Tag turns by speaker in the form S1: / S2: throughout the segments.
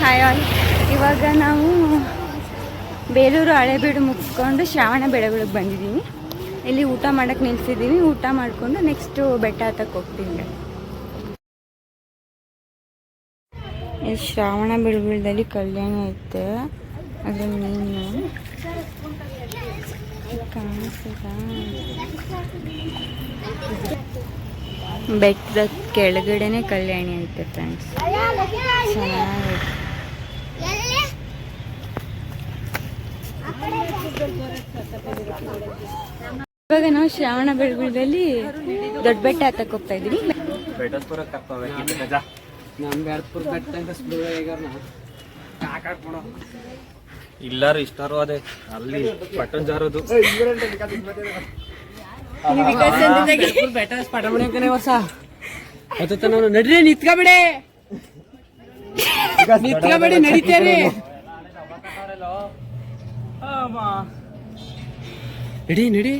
S1: Hi all. ಇವಾಗ ನಾವು ಬೇಲೂರು ಹಳೇಬೀಡು ಮುಗಿಸ್ಕೊಂಡು ಶ್ರಾವಣ ಬೆಳಗೊಳಗೆ ಬಂದಿದ್ದೀವಿ. ಇಲ್ಲಿ ಊಟ ಮಾಡೋಕ್ಕೆ ನಿಲ್ಸಿದ್ದೀವಿ. ಊಟ ಮಾಡಿಕೊಂಡು ನೆಕ್ಸ್ಟು ಬೆಟ್ಟ ಹತ್ತಕ್ಕೆ ಹೋಗ್ತೀವಿ. ಇಲ್ಲಿ ಶ್ರಾವಣ ಬೆಳಗೊಳದಲ್ಲಿ ಕಲ್ಯಾಣ ಐತೆ. ಅದ್ರ ಮೀನು ಕಾಣಿಸ್ತದ. ಬೆಟ್ಟದ ಕೆಳಗಡೆನೆ ಕಲ್ಯಾಣಿ ಐತೆ ಫ್ರೆಂಡ್ಸ್. ಚೆನ್ನಾಗೈತೆ. ಇವಾಗ ನಾವು ಶ್ರಾವಣ ಬೆಳಗೊಳದಲ್ಲಿ ದೊಡ್ಡ ಬೆಟ್ಟ ಹತ್ತಕ್ಕೆ ಹೋಗ್ತಾ ಇದೀವಿ.
S2: ಇಲ್ಲಾರು ಇಷ್ಟಾರು ಅದೇ ಅಲ್ಲಿ ಪಟ್ಟಣ್ ಜಾರೋದು ನಡ್ರಿ ನಿತ್ಕಬೇಡಿ ನಡೀತೇರಿ ನಡಿ ನಡಿ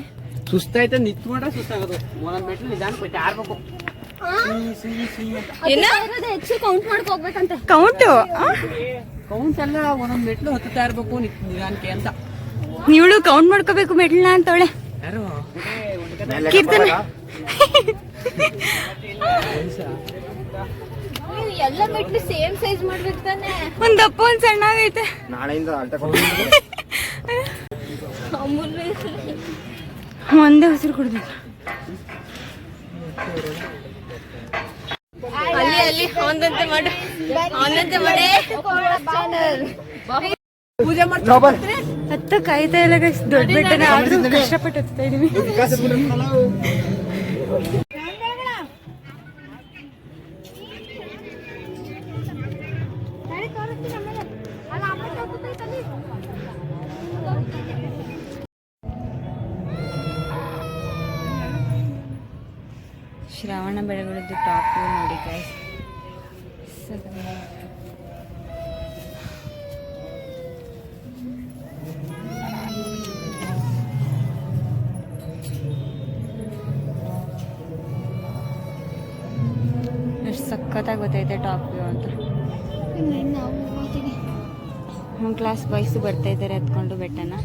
S2: ಸುಸ್ತಾಯ್ತ ನಿತ್ ಮಾಡ್ರೆ ಸುಸ್ತಾಗೋದು. ಒಂದೊಂದ್ ಮೆಟ್ಲು ನಿಧಾನ ಕೊಟ್ಟು ಆಡ್ಬೇಕು. ಕೌಂಟ್ ಅಲ್ಲ, ಒಂದೊಂದ್ ಮೆಟ್ಲು ಹತ್ತುತ್ತಾ ಇರ್ಬೇಕು ನಿಧಾನಕ್ಕೆ ಅಂತ.
S1: ನೀವಳು ಕೌಂಟ್ ಮಾಡ್ಕೋಬೇಕು ಮೆಟ್ಲನ್ನ ಅಂತವಳೆ.
S2: ಯಾರು
S1: ಕೀರ್ತನೆ
S3: ಎಲ್ಲ ಮೆಟ್ಲು ಸೇಮ್ ಸೈಜ್ ಮಾಡ್ಬೇಕು ತಾನೆ.
S1: ಒಂದ್ ದಪ್ಪ ಒಂದ್ ಸಣ್ಣ ಆಗೈತೆ.
S2: ನಾಳೆಯಿಂದ
S1: ಒಂದೇ ಉಸಿರು ಕುಡ್ಬೇಕು.
S3: ಅಲ್ಲಿ ಅಲ್ಲಿ ಒಂದಂತೆ ಮಾಡು, ಒಂದಂತೆ ಮಾಡಿ
S2: ಪೂಜೆ ಮಾಡ್ತಾರೆ.
S1: ಹತ್ತ ಕಾಯ್ತಾ ಇಲ್ಲ ಗೈಸ್. ದೊಡ್ಡ ಬೆಟ್ಟನ ಆದ್ರೂ ಕಷ್ಟಪಟ್ಟು ಹತ್ತಾ ಇದೀವಿ. ಶ್ರಾವಣ ಬೆಳಗೊಳದ್ದು ಟಾಪ್ ನೋಡಿ ಗೈಸ್. ಎಷ್ಟು ಸಖತ್ತಾಗಿ ಗೊತ್ತೈತೆ ಟಾಪ್ ವ್ಯೂ ಅಂತ. ಕ್ಲಾಸ್ ಬಾಯ್ಸು ಬರ್ತಾ ಇದ್ದಾರೆ ಹತ್ಕೊಂಡು ಬೆಟ್ಟನ.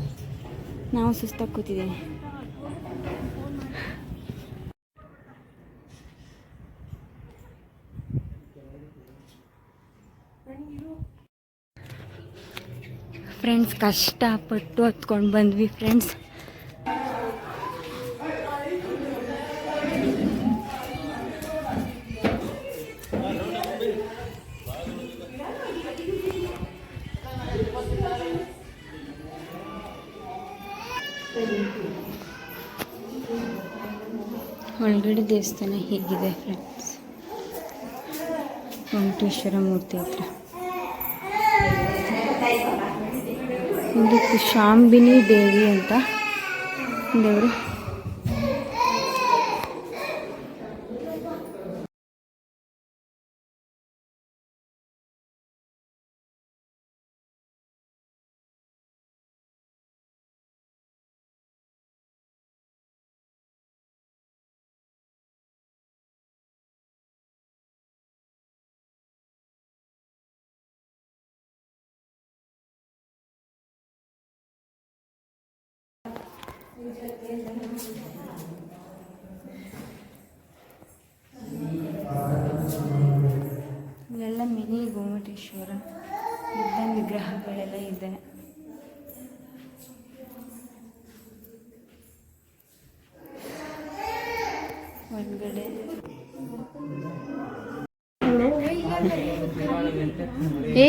S1: ನಾವು ಸುಸ್ತಾಗಿ ಕೂತಿದ್ದೀವಿ. ಫ್ರೆಂಡ್ಸ್ ಕಷ್ಟಪಟ್ಟು ಹತ್ಕೊಂಡು ಬಂದ್ವಿ ಫ್ರೆಂಡ್ಸ್. ಒಳಗಡೆ ದೇವಸ್ಥಾನ ಹೀಗಿದೆ ಫ್ರೆಂಡ್ಸ್. ವೆಂಕಟೇಶ್ವರ ಮೂರ್ತಿ ಹತ್ರ ಇದು ಶಾಂಬಿನಿ ದೇವಿ ಅಂತ ದೇವರು. ಇಲ್ಲೆಲ್ಲ ಮಿನಿ ಗೋಮಟೇಶ್ವರ ಬುದ್ಧನ ವಿಗ್ರಹಗಳೆಲ್ಲ ಇದೆ. ಹೊರಗಡೆ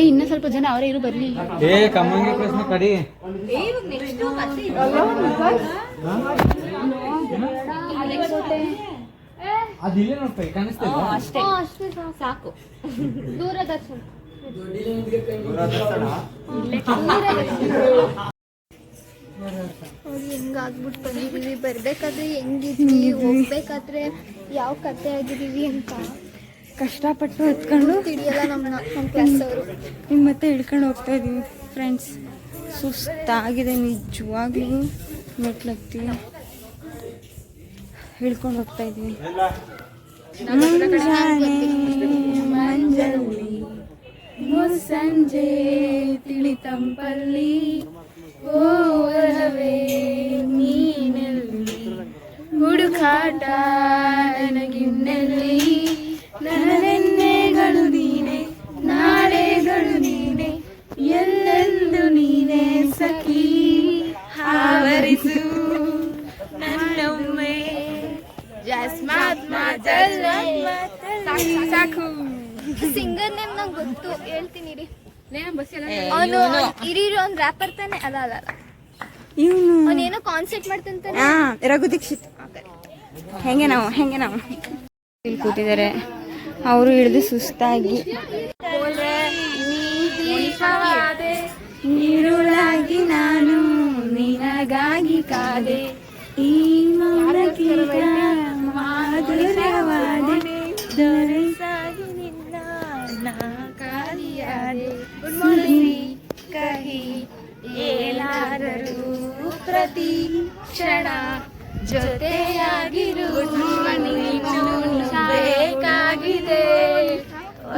S1: ಇನ್ನ ಸ್ವಲ್ಪ ಜನ ಅವರೇ ಇರು ಬರ್ಲಿ.
S2: ಕಮ್ಮಂಗಿ ಪ್ರಶ್ನೆ ಕಡಿ ಅದಿಲ್ಲ ನೋಡ್ತಾ ಕಾಣಿಸ್ತಾ
S3: ಅಷ್ಟೇ ಸಾಕು. ದೂರದರ್ಶನ ಅವ್ರು ಹೆಂಗಾಗ್ಬಿಟ್ಟು ಬಂದಿದೀವಿ, ಬರ್ಬೇಕಾದ್ರೆ ಹೆಂಗಿದ್ವಿ, ಹೋಗ್ಬೇಕಾದ್ರೆ ಯಾವ ಕತೆ ಆಗಿದೀವಿ ಅಂತ
S1: ಕಷ್ಟಪಟ್ಟು ಹತ್ಕೊಂಡು
S3: ತಿಳಿಯಲ್ಲ ನಮ್ಮ ಕ್ಲಾಸ್ ಅವರು.
S1: ಇನ್ನು ಮತ್ತೆ ಹಿಡ್ಕೊಂಡು ಹೋಗ್ತಾ ಇದ್ದೀವಿ ಫ್ರೆಂಡ್ಸ್. ಸುಸ್ತಾಗಿದೆ ನಿಜವಾಗ್ಲೂ. ಮೆಟ್ಲತ್ತಿ ಹಿಡ್ಕೊಂಡು ಹೋಗ್ತಾ ಇದ್ದೀವಿ. ಮಂಜಾನೆ ಮಂಜಲ್ಲಿ ಸಂಜೆ ತಿಳಿತಂಪಲ್ಲಿ ಓರವೇ ನೀನೆಲ್ಲಿ ಹುಡುಕಾಟ ನನಗಿನ್ನೆಲ್ಲಿ ನನ್ನೆನ್ನೆಗಳು ನೀನೆ ನಾಳೆಗಳು ನೀನೆ ಎಲ್ಲೆಂದು ನೀನೆ ಸಖಿ ಆವರಿಸು ನನ್ನೊಮ್ಮೆ ಸಾಕು.
S3: ಸಿಂಗರ್ ನೇಮ್ ನಂಗೆ ಗೊತ್ತು, ಹೇಳ್ತೀನಿ ರೀ. ಅವನು ಇರೀರು ಅವ್ನು ರ್ಯಾಪರ್ ತಾನೆ? ಅಲ್ಲ ಅಲ್ಲ ಅಲ್ಲ,
S1: ಇವನು
S3: ಅವನೇನೋ ಕಾನ್ಸರ್ಟ್ ಮಾಡ್ತಂತಾನೆ.
S1: ರಘು ದೀಕ್ಷಿತ್. ಹೆಂಗೆ ನಾವು ಇಲ್ಲಿ ಕೂತಿದ್ದಾರೆ ಅವರು ಹಿಡಿದು ಸುಸ್ತಾಗಿ. ನೀರುಳಾಗಿ ನಾನು ನಿನಗಾಗಿ ಕಾದೆ, ಈ ಮೌನಕೀಗ ಮಾಧುರ್ಯವಾದೆ, ದೊರೆಸಾಗಿ ನಿನ್ನ ನಾ ಕಾಲಿಯಾದೆ, ಸಿಹಿ ಕಹಿ ಏನಾದರೂ ಪ್ರತಿ ಕ್ಷಣ ಜೊತೆಯಾಗಿರುವ ನೀನು ಬೇಕಾಗಿದೆ,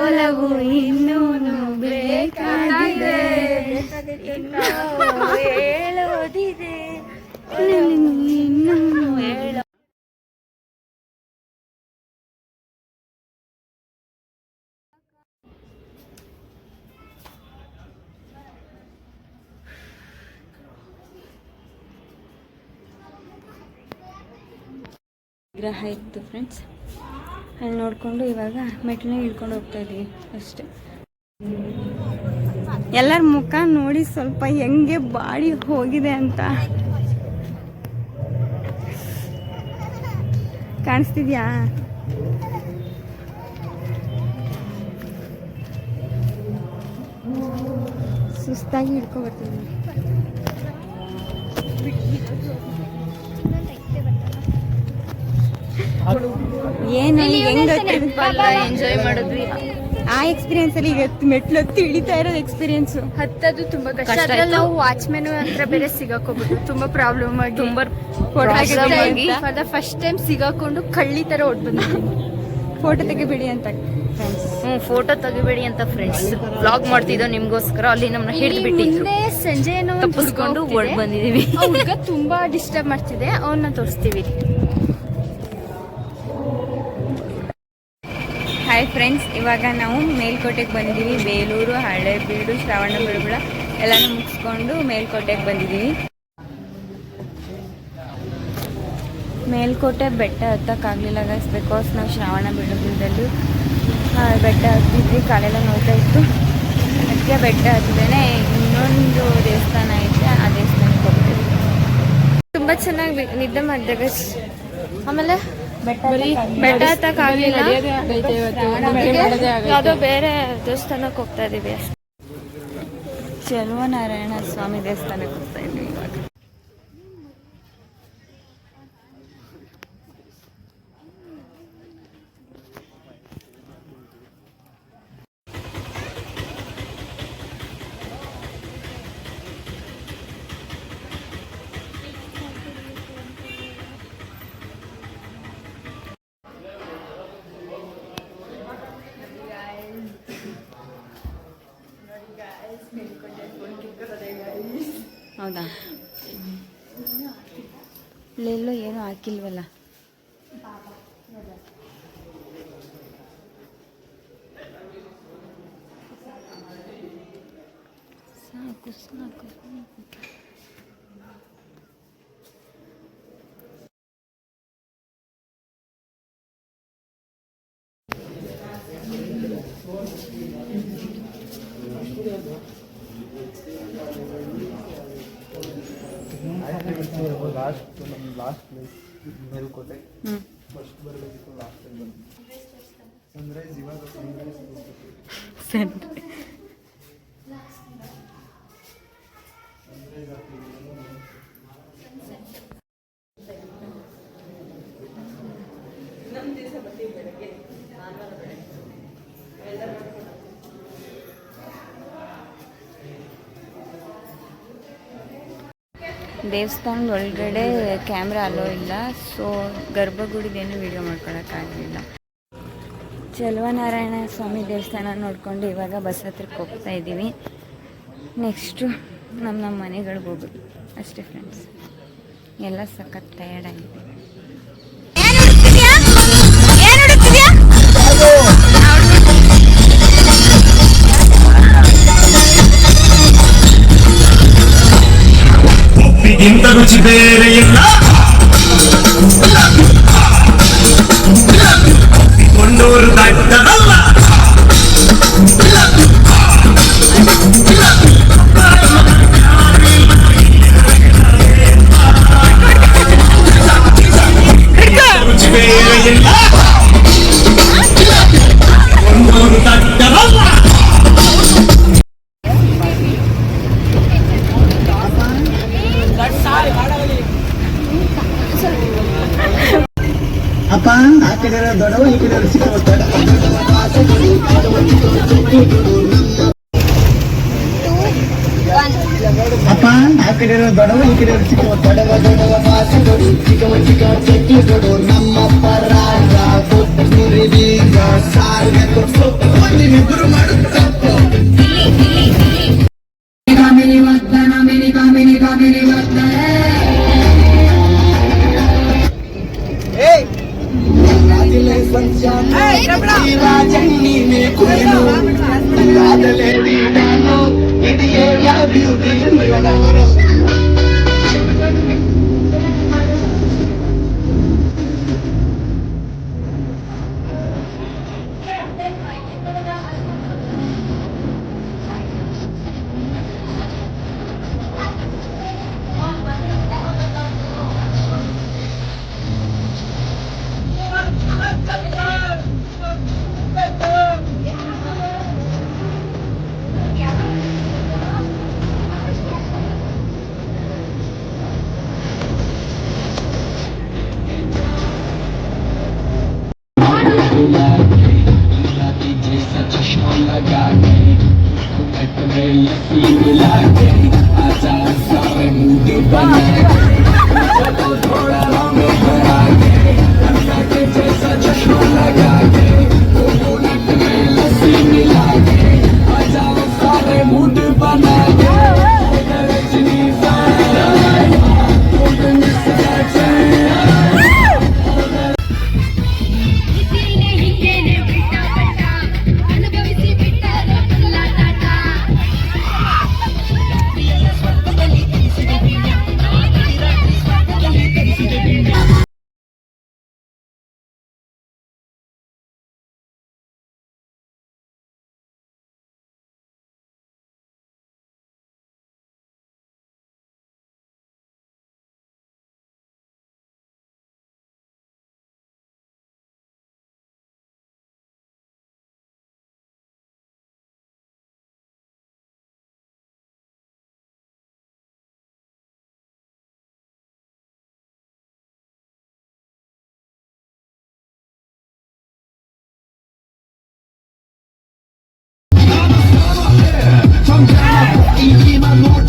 S1: ಒಲವು ಇನ್ನೂನು ಬೇಕಾಗಿದೆ, ಹೇಳೋದಿದೆ ಇನ್ನೂ ಹೇಳೋ. ವಿಗ್ರಹ ಇತ್ತು ಫ್ರೆಂಡ್ಸ್, ಅಲ್ಲಿ ನೋಡಿಕೊಂಡು ಇವಾಗ ಮೆಟ್ಲನ್ನ ಇಳ್ಕೊಂಡು ಹೋಗ್ತಾ ಇದ್ದೀವಿ ಅಷ್ಟೇ. ಎಲ್ಲರ ಮುಖ ನೋಡಿ ಸ್ವಲ್ಪ ಹೆಂಗೆ ಬಾಡಿ ಹೋಗಿದೆ ಅಂತ ಕಾಣಿಸ್ತಿದ್ಯಾ? ಸುಸ್ತಾಗಿ ಹಿಡ್ಕೊ ಬರ್ತಿದ್ದೀನಿ. ಏನು
S3: ಎಂಜಾಯ್ ಮಾಡಿದ್ವಿ.
S1: ಆ ಎಕ್ಸ್ಪೀರಿಯನ್ಸ್ ಅಲ್ಲಿ ಈಗ ಮೆಟ್ಲು ಹತ್ತಿ ಇಳಿತಾ ಇರೋದು ಎಕ್ಸ್ಪೀರಿಯನ್ಸ್.
S3: ಹತ್ತದು ತುಂಬಾ ಕಷ್ಟ. ಅದ್ರಲ್ಲಿ ನಾವು ವಾಚ್ಮೆನ್ ಹತ್ರ ಬೇರೆ ಸಿಗಾಕೋಬಿಟ್ಟು ತುಂಬಾ ಪ್ರಾಬ್ಲಮ್ ಆಗಿ ಫಾರ್ ದ ಫಸ್ಟ್ ಟೈಮ್ ಸಿಗಾಕೊಂಡು ಕಳ್ಳಿ ತರ ಓಡ್ ಬಂದಿದ್ದೀನಿ.
S1: ಫೋಟೋ ತೆಗಿಬೇಡಿ ಅಂತ
S4: ಫೋಟೋ ತೆಗಿಬೇಡಿ ಅಂತ ಫ್ರೆಂಡ್ಸ್ ವ್ಲಾಗ್ ಮಾಡ್ತಿದ್ದೋ ನಿಮ್ಗೋಸ್ಕರ. ಅಲ್ಲಿ ನಮ್ಮನ್ನ ಹಿಡಿದು ಬಿಟ್ಟಿದ್ರು,
S3: ಮುಂದೆ ಸಂಜೆ ಏನೋ
S4: ತಪ್ಪಿಸ್ಕೊಂಡು ಓಡ್ ಬಂದಿದೀವಿ.
S3: ಹುಡುಗ ತುಂಬಾ ಡಿಸ್ಟರ್ಬ್ ಮಾಡ್ತಿದೆ, ಅವನ್ನ ತೋರಿಸ್ತೀವಿ.
S1: ಹಾಯ್ ಫ್ರೆಂಡ್ಸ್, ಇವಾಗ ನಾವು ಮೇಲ್ಕೋಟೆಗೆ ಬಂದಿದ್ದೀವಿ. ಬೇಲೂರು, ಹಳೇಬೀಡು, ಶ್ರವಣಬೆಳಗೊಳ ಎಲ್ಲನೂ ಮುಗಿಸ್ಕೊಂಡು ಮೇಲ್ಕೋಟೆಗೆ ಬಂದಿದ್ದೀವಿ. ಮೇಲ್ಕೋಟೆ ಬೆಟ್ಟ ಹತ್ತಕ್ಕಾಗಲಿಲ್ಲ ಗೈಸ್, ಬಿಕಾಸ್ ನಾವು ಶ್ರವಣಬೆಳಗೊಳದಲ್ಲಿ ಬೆಟ್ಟ ಹತ್ತಿದ್ವಿ, ಕಾಲೆಲ್ಲ ನೋಡ್ತಾ ಇತ್ತು. ಅದಕ್ಕೆ ಬೆಟ್ಟ ಹತ್ತಿದ್ದೇನೆ ಇನ್ನೊಂದು ದೇವಸ್ಥಾನ ಐತೆ, ಆ ದೇವಸ್ಥಾನಕ್ಕೆ ಹೋಗ್ತೀವಿ.
S3: ತುಂಬ ಚೆನ್ನಾಗಿ ನಿದ್ದೆ ಮಾಡಿದೆ ಗೈಸ್. ಆಮೇಲೆ
S1: ಬೆಟ್ಟ
S3: ಹತ್ತಕ್ಕಾಗಲಿಲ್ಲ, ಯಾವುದೋ ಬೇರೆ ದೇವಸ್ಥಾನಕ್ಕೆ ಹೋಗ್ತಾ ಇದೀವಿ.
S1: ಚೆಲುವನಾರಾಯಣ ಸ್ವಾಮಿ ದೇವಸ್ಥಾನಕ್ಕೆ ಹೋಗ್ತಾ ಇದ್ವಿ ಇವಾಗ. ಹೌದಾ? ಇಲ್ಲೆಲ್ಲೋ ಏನೂ ಹಾಕಿಲ್ವಲ್ಲ. ಸಾಕು ಸಾಕು.
S5: Last place Melkote. ಫಸ್ಟ್ ಬರಬೇಕಿತ್ತು, ಲಾಸ್ಟ್ ಟೈಮ್ ಬಂದು ಸನ್ರೈಸ್. ಇವಾಗ ಸನ್ರೈಸ್
S1: ದೇವಸ್ಥಾನದ ಒಳಗಡೆ ಕ್ಯಾಮ್ರಾ ಅಲೋ ಇಲ್ಲ, ಸೊ ಗರ್ಭಗುಡಿದೇನು ವಿಡಿಯೋ ಮಾಡ್ಕೊಳಕ್ಕಾಗಲಿಲ್ಲ. ಚೆಲುವನಾರಾಯಣ ಸ್ವಾಮಿ ದೇವಸ್ಥಾನ ನೋಡ್ಕೊಂಡು ಇವಾಗ ಬಸ್ ಹತ್ರಕ್ಕೆ ಹೋಗ್ತಾ ಇದ್ದೀವಿ. ನೆಕ್ಸ್ಟು ನಮ್ಮ ಮನೆಗಳಿಗೆ ಹೋಗೋದು ಅಷ್ಟೇ ಫ್ರೆಂಡ್ಸ್. ಎಲ್ಲ ಸಖತ್ ಟಯರ್ಡ್ ಆಗಿದೆ.
S6: ಒಪ್ಪಿಗಿಂತ ರುಚಿ ಬೇರೆ ಇಲ್ಲ, ಕೊಂಡೂರು ದಟ್ಟದಲ್ಲ. ರುಚಿ ಬೇರೆ ಇಲ್ಲ, ಕೊಂಡೂರು ದಟ್ಟದಲ್ಲ.
S5: ಅಪ್ಪ ಆ ಕಡೆ ದೊಡ್ಡವ ಈ ಕಡೆ ಚಿಕ್ಕವ. ಅಪ್ಪ ಆ ಕಡೆ ದೊಡ್ಡವ ಈ ಕಡೆ ಚಿಕ್ಕವ. ದೊಡ್ಡವ ಮಾತು ಕೊಡು, ಚಿಕ್ಕವ ಚಟ್ಟಿ ಕೊಡು. ನಮ್ಮಪ್ಪ ರಾಜ ಕೊಟ್ಟೂರಿ ಬೀಗ ಸಾರಿಗೆ ಕೊಟ್ಟು ನಿಮ್ಮಿಬ್ಬರು ಮಾಡುತ್ತ ತಪ್ಪು. ಕಾಮಿನಿ ವರ್ತನ ಕಾಮಿನಿ ವರ್ತನ. ರಾಜಣ್ಣಿ ಕುಳಿನು ರಾಜಲೇಡಿ ನಾನು ಇದೆಯೇ ಬ್ಯೂಟಿ. Sometimes,